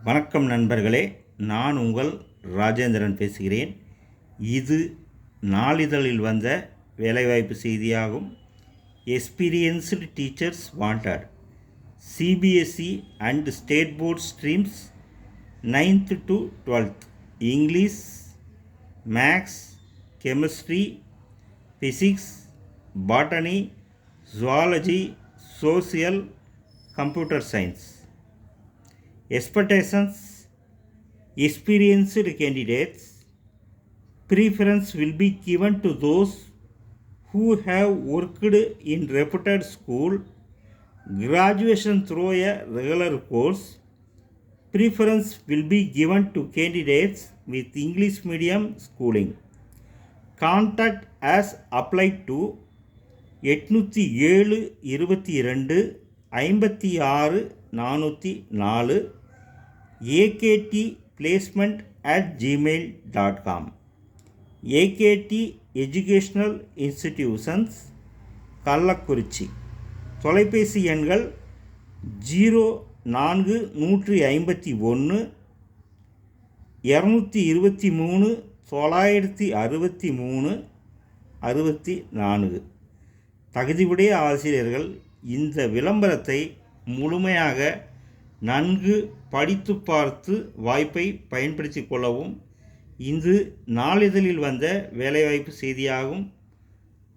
வணக்கம் நண்பர்களே, நான் உங்கள் ராஜேந்திரன் பேசுகிறேன். இது நாளிதழில் வந்த வேலைவாய்ப்பு செய்தியாகும். Experienced teachers wanted. CBSE and state board streams 9th to 12th English, maths, chemistry, physics, botany, zoology, social, computer science. Expectations: experienced candidates. Preference will be given to those who have worked in reputed school, graduation through a regular course. Preference will be given to candidates with English medium schooling. Contact as applied to 807 22 56 404 AKTplacement@gmail.com. AKT educational institutions, Kallakurichi. தொலைபேசி எண்கள் 04 151 223 963 64. தகுதியுடைய ஆசிரியர்கள் இந்த விளம்பரத்தை முழுமையாக நன்கு படித்து பார்த்து வாய்ப்பை பயன்படுத்தி கொள்ளவும். இது நாளிதழில் வந்த வேலைவாய்ப்பு செய்தியாகும்.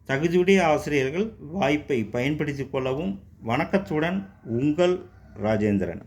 தகுதியுடைய ஆசிரியர்கள் வாய்ப்பை பயன்படுத்தி கொள்ளவும். வணக்கத்துடன் உங்கள் ராஜேந்திரன்.